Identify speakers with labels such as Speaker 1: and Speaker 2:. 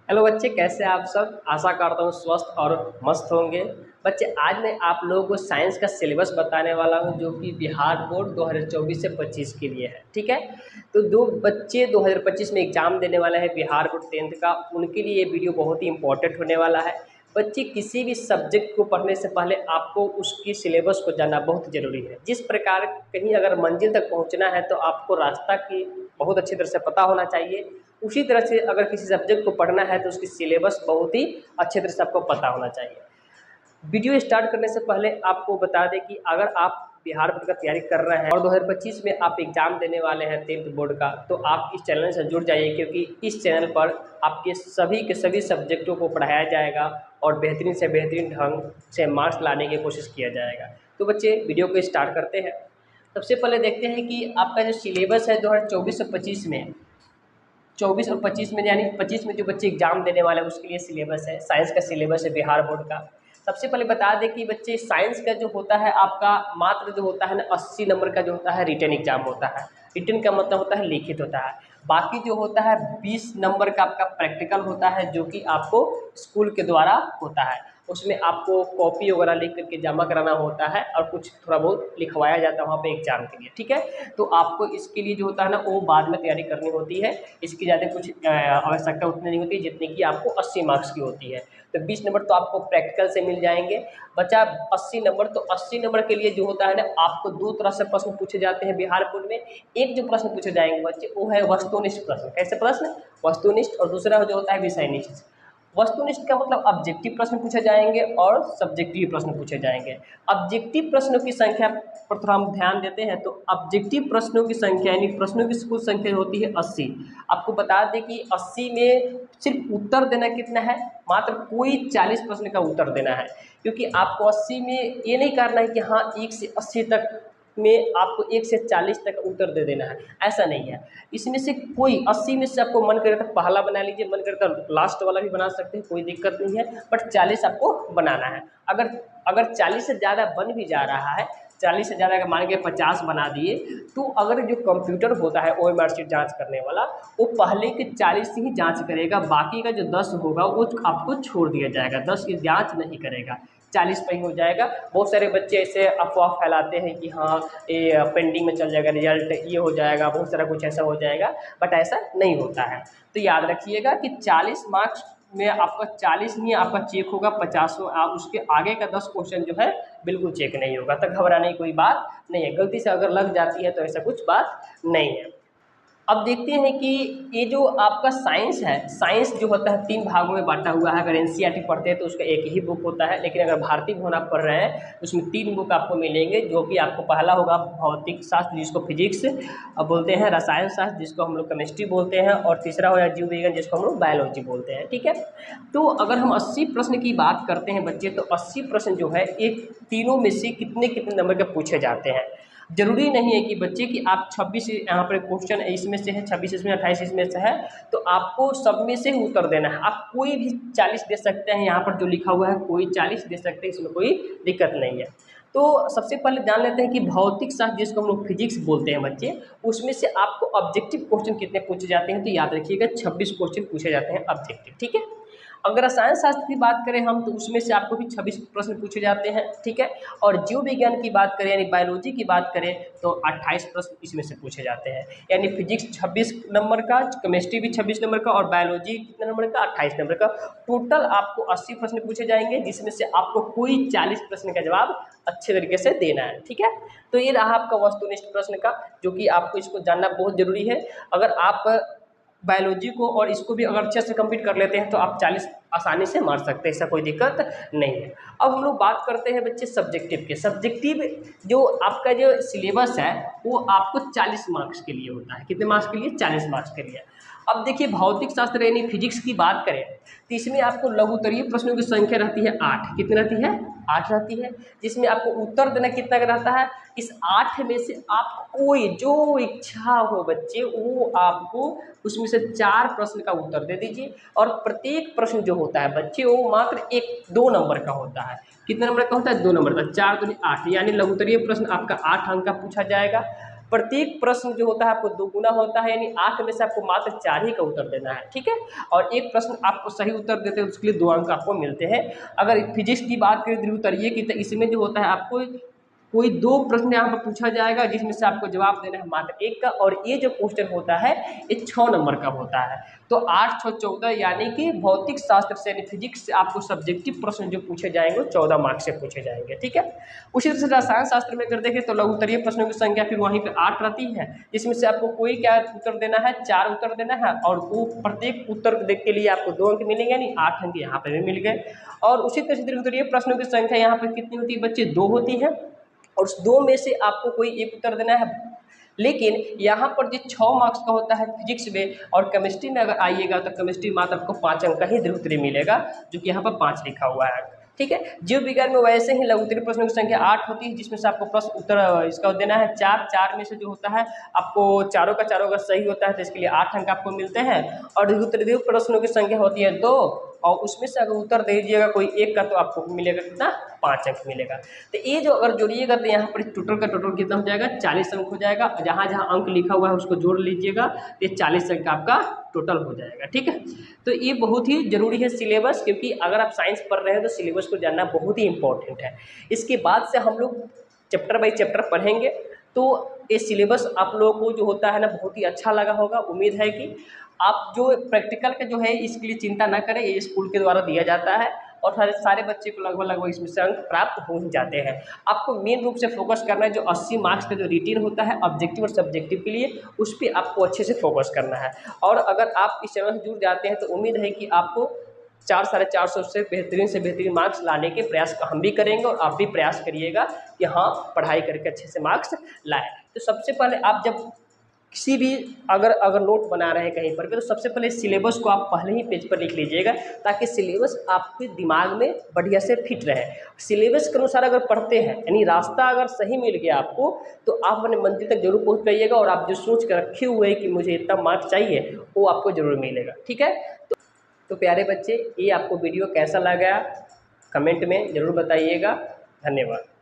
Speaker 1: Hello बच्चे, कैसे हैं आप सब। आशा करता हूँ स्वस्थ और मस्त होंगे। बच्चे, आज मैं आप लोगों को साइंस का सिलेबस बताने वाला हूँ जो कि बिहार बोर्ड 2024 से 25 के लिए है। ठीक है। तो दो बच्चे 2025 में एग्जाम देने वाले हैं बिहार बोर्ड 10th का, उनके लिए ये वीडियो बहुत ही इंपॉर्टेंट होने वाला है। बच्चे, किसी भी सब्जेक्ट को पढ़ने से पहले आपको उसकी सिलेबस को जानना बहुत ज़रूरी है। जिस प्रकार कहीं अगर मंजिल तक पहुँचना है तो आपको रास्ता की बहुत अच्छी तरह से पता होना चाहिए। उसी तरह से अगर किसी सब्जेक्ट को पढ़ना है तो उसकी सिलेबस बहुत ही अच्छे तरह से आपको पता होना चाहिए। वीडियो स्टार्ट करने से पहले आपको बता दें कि अगर आप बिहार बोर्ड का तैयारी कर रहे हैं और 2025 में आप एग्ज़ाम देने वाले हैं 10th बोर्ड का, तो आप इस चैनल से जुड़ जाइए, क्योंकि इस चैनल पर आपके सभी के सभी सब्जेक्टों को पढ़ाया जाएगा और बेहतरीन से बेहतरीन ढंग से मार्क्स लाने की कोशिश किया जाएगा। तो बच्चे, वीडियो को स्टार्ट करते हैं। सबसे पहले देखते हैं कि आपका जो सिलेबस है 2024 से 25 में, 24 और 25 में, यानी 25 में जो बच्चे एग्जाम देने वाले हैं उसके लिए सिलेबस है, साइंस का सिलेबस है बिहार बोर्ड का। सबसे पहले बता दें कि बच्चे, साइंस का जो होता है आपका मात्र जो होता है ना 80 नंबर का जो होता है रिटन एग्जाम होता है। रिटन का मतलब होता है लिखित होता है। बाकी जो होता है 20 नंबर का आपका प्रैक्टिकल होता है, जो कि आपको स्कूल के द्वारा होता है। उसमें आपको कॉपी वगैरह लिख करके जमा कराना होता है और कुछ थोड़ा बहुत लिखवाया जाता है वहाँ पे एग्जाम के लिए। ठीक है। तो आपको इसके लिए जो होता है ना वो बाद में तैयारी करनी होती है। इसकी ज़्यादा कुछ आवश्यकता उतनी नहीं होती जितनी कि आपको 80 मार्क्स की होती है। तो 20 नंबर तो आपको प्रैक्टिकल से मिल जाएंगे। बचा 80 नंबर, तो 80 नंबर के लिए जो होता है ना आपको दो तरह से प्रश्न पूछे जाते हैं बिहार बोर्ड में। एक जो प्रश्न पूछे जाएंगे बच्चे वो है वस्तुनिष्ठ प्रश्न। कैसे प्रश्न? वस्तुनिष्ठ। और दूसरा जो होता है विषयनिष्ठ। वस्तुनिष्ठ का मतलब ऑब्जेक्टिव प्रश्न पूछे जाएंगे और सब्जेक्टिव प्रश्न पूछे जाएंगे। ऑब्जेक्टिव प्रश्नों की संख्या पर थोड़ा हम ध्यान देते हैं तो ऑब्जेक्टिव प्रश्नों की संख्या यानी प्रश्नों की कुल संख्या होती है 80। आपको बता दें कि 80 में सिर्फ उत्तर देना कितना है, मात्र कोई 40 प्रश्न का उत्तर देना है। क्योंकि आपको 80 में ये नहीं करना है कि हाँ 1 से 80 तक में आपको 1 से 40 तक उत्तर दे देना है, ऐसा नहीं है। इसमें से कोई 80 में से आपको मन करे तो पहला बना लीजिए, मन करे तो लास्ट वाला भी बना सकते हैं, कोई दिक्कत नहीं है। बट 40 आपको बनाना है। अगर अगर 40 से ज़्यादा बन भी जा रहा है, 40 से ज़्यादा अगर मान के 50 बना दिए, तो अगर जो कंप्यूटर होता है ओएमआर शीट जांच करने वाला, वो पहले के 40 से ही जांच करेगा, बाकी का जो 10 होगा वो आपको छोड़ दिया जाएगा, 10 की जांच नहीं करेगा, 40 पे ही हो जाएगा। बहुत सारे बच्चे ऐसे अफवाह फैलाते हैं कि हाँ ये पेंडिंग में चल जाएगा रिजल्ट, ये हो जाएगा, बहुत सारा कुछ ऐसा हो जाएगा, बट ऐसा नहीं होता है। तो याद रखिएगा कि 40 मार्क्स में आपका 40 नहीं आपका चेक होगा 50। आप उसके आगे का 10 क्वेश्चन जो है बिल्कुल चेक नहीं होगा। तो घबराने की कोई बात नहीं है, गलती से अगर लग जाती है तो ऐसा कुछ बात नहीं है। अब देखते हैं कि ये जो आपका साइंस है, साइंस जो होता है 3 भागों में बांटा हुआ है। अगर एनसीईआरटी पढ़ते हैं तो उसका एक ही बुक होता है, लेकिन अगर भारतीय भवन आप पढ़ रहे हैं तो उसमें 3 बुक आपको मिलेंगे, जो कि आपको पहला होगा भौतिक शास्त्र जिसको फिजिक्स अब बोलते हैं, रसायन शास्त्र जिसको हम लोग केमिस्ट्री बोलते हैं, और तीसरा हो जीव विज्ञान जिसको हम लोग बायोलॉजी बोलते हैं। ठीक है। तो अगर हम 80 प्रश्न की बात करते हैं बच्चे, तो 80 प्रश्न जो है एक तीनों में से कितने कितने नंबर के पूछे जाते हैं। जरूरी नहीं है कि बच्चे कि आप 26 यहाँ पर क्वेश्चन इसमें से है, 26 इसमें, 28 इसमें से है, तो आपको सब में से ही उत्तर देना है। आप कोई भी 40 दे सकते हैं, यहाँ पर जो लिखा हुआ है कोई 40 दे सकते हैं, इसमें कोई दिक्कत नहीं है। तो सबसे पहले जान लेते हैं कि भौतिक शास्त्र जिसको हम लोग फिजिक्स बोलते हैं बच्चे, उसमें से आपको ऑब्जेक्टिव क्वेश्चन कितने पूछे जाते हैं, तो याद रखिएगा 26 क्वेश्चन पूछे जाते हैं ऑब्जेक्टिव। ठीक है। अगर रसायन शास्त्र की बात करें हम, तो उसमें से आपको भी 26 प्रश्न पूछे जाते हैं। ठीक है। और जीव विज्ञान की बात करें यानी बायोलॉजी की बात करें तो 28 प्रश्न इसमें से पूछे जाते हैं। यानी फिजिक्स 26 नंबर का, केमिस्ट्री भी 26 नंबर का, और बायोलॉजी कितने नंबर का, 28 नंबर का। टोटल आपको 80 प्रश्न पूछे जाएंगे, जिसमें से आपको कोई 40 प्रश्न का जवाब अच्छे तरीके से देना है। ठीक है। तो ये रहा आपका वस्तुनिष्ठ प्रश्न का, जो कि आपको इसको जानना बहुत जरूरी है। अगर आप बायोलॉजी को और इसको भी अगर अच्छे से कंप्लीट कर लेते हैं तो आप 40 आसानी से मार सकते हैं, ऐसा कोई दिक्कत नहीं है। अब हम लोग बात करते हैं बच्चे सब्जेक्टिव के। सब्जेक्टिव जो आपका जो सिलेबस है वो आपको 40 मार्क्स के लिए होता है। कितने मार्क्स के लिए? 40 मार्क्स के लिए। अब देखिए भौतिक शास्त्र यानी फिजिक्स की बात करें तो इसमें आपको लघुत्तरीय प्रश्नों की संख्या रहती है 8। कितनी रहती है? 8 रहती है। जिसमें आपको उत्तर देना कितना का रहता है? इस 8 में से आप कोई जो इच्छा हो बच्चे वो आपको उसमें से 4 प्रश्न का उत्तर दे दीजिए। और प्रत्येक प्रश्न जो होता है बच्चे वो मात्र 1-2 नंबर का होता है। कितने नंबर का होता है? 2 नंबर का। 4 दूनी 8, यानी लघुत्तरीय प्रश्न आपका 8 अंक का पूछा जाएगा। प्रत्येक प्रश्न जो होता है आपको दोगुना होता है, यानी 8 में से आपको मात्र 4 ही का उत्तर देना है, ठीक है। और एक प्रश्न आपको सही उत्तर देते हैं उसके लिए 2 अंक आपको मिलते हैं। अगर फिजिक्स की बात करें ध्रुवतरीय की, तो इसमें जो होता है आपको कोई 2 प्रश्न यहाँ पर पूछा जाएगा जिसमें से आपको जवाब देना है मात्र 1 का, और ये जो क्वेश्चन होता है ये 6 नंबर का होता है। तो 8 6 14, यानी कि भौतिक शास्त्र से यानी फिजिक्स से आपको सब्जेक्टिव प्रश्न जो पूछे जाएंगे वो 14 मार्क्स से पूछे जाएंगे, ठीक है। उसी तरह से रसायन शास्त्र में अगर देखें तो लघुत्तरीय प्रश्नों की संख्या फिर वहीं पे 8 रहती है, जिसमें से आपको कोई क्या उत्तर देना है, 4 उत्तर देना है, और वो प्रत्येक उत्तर के लिए आपको 2 अंक मिलेंगे, यानी 8 अंक यहाँ पे भी मिल गए। और उसी तरह से लघुत्तरीय प्रश्नों की संख्या यहाँ पर कितनी होती है बच्चे, 2 होती है, और उस 2 में से आपको कोई एक उत्तर देना है। लेकिन यहाँ पर जो 6 मार्क्स का होता है फिजिक्स में, और केमिस्ट्री में अगर आइएगा तो केमिस्ट्री मात्र आपको 5 अंक का ही ध्रुवतरीय मिलेगा, जो कि यहाँ पर 5 लिखा हुआ है, ठीक है। जीव विज्ञान में वैसे ही लघुत्तरीय प्रश्नों की संख्या 8 होती है, जिसमें से आपको प्रश्न उत्तर इसका देना है 4 में से जो होता है आपको चारों का चारों अगर सही होता है तो इसके लिए 8 अंक आपको मिलते हैं। और लघुत्तरीय प्रश्नों की संख्या होती है 2, और उसमें से अगर उत्तर दे दीजिएगा कोई एक का तो आपको मिलेगा कितना, 5 अंक मिलेगा। तो ये जो अगर जोड़िएगा तो यहाँ पर टोटल का टोटल कितना हो जाएगा, 40 अंक हो जाएगा। जहाँ जहाँ अंक लिखा हुआ है उसको जोड़ लीजिएगा तो ये 40 अंक आपका टोटल हो जाएगा, ठीक है। तो ये बहुत ही जरूरी है सिलेबस, क्योंकि अगर आप साइंस पढ़ रहे हैं तो सिलेबस को जानना बहुत ही इंपॉर्टेंट है। इसके बाद से हम लोग चैप्टर बाई चैप्टर पढ़ेंगे, तो ये सिलेबस आप लोगों को जो होता है ना बहुत ही अच्छा लगा होगा। उम्मीद है कि आप जो प्रैक्टिकल का जो है इसके लिए चिंता ना करें, ये स्कूल के द्वारा दिया जाता है, और सारे बच्चे को लगभग इसमें से अंक प्राप्त हो ही जाते हैं। आपको मेन रूप से फोकस करना है जो 80 मार्क्स का जो रिटेन होता है ऑब्जेक्टिव और सब्जेक्टिव के लिए, उस पर आपको अच्छे से फोकस करना है। और अगर आप इस चैनल से जुड़ जाते हैं तो उम्मीद है कि आपको 4 साढ़े 400 से बेहतरीन मार्क्स लाने के प्रयास हम भी करेंगे, और आप भी प्रयास करिएगा कि हाँ पढ़ाई करके अच्छे से मार्क्स लाएँ। तो सबसे पहले आप जब किसी भी अगर नोट बना रहे हैं कहीं पर भी, तो सबसे पहले सिलेबस को आप पहले ही पेज पर लिख लीजिएगा, ताकि सिलेबस आपके दिमाग में बढ़िया से फिट रहे। सिलेबस के अनुसार अगर पढ़ते हैं, यानी रास्ता अगर सही मिल गया आपको, तो आप अपने मंजिल तक जरूर पहुंच पाइएगा, और आप जो सोच कर रखे हुए हैं कि मुझे इतना मार्क्स चाहिए वो आपको जरूर मिलेगा, ठीक है। तो प्यारे बच्चे, ये आपको वीडियो कैसा लगा कमेंट में ज़रूर बताइएगा। धन्यवाद।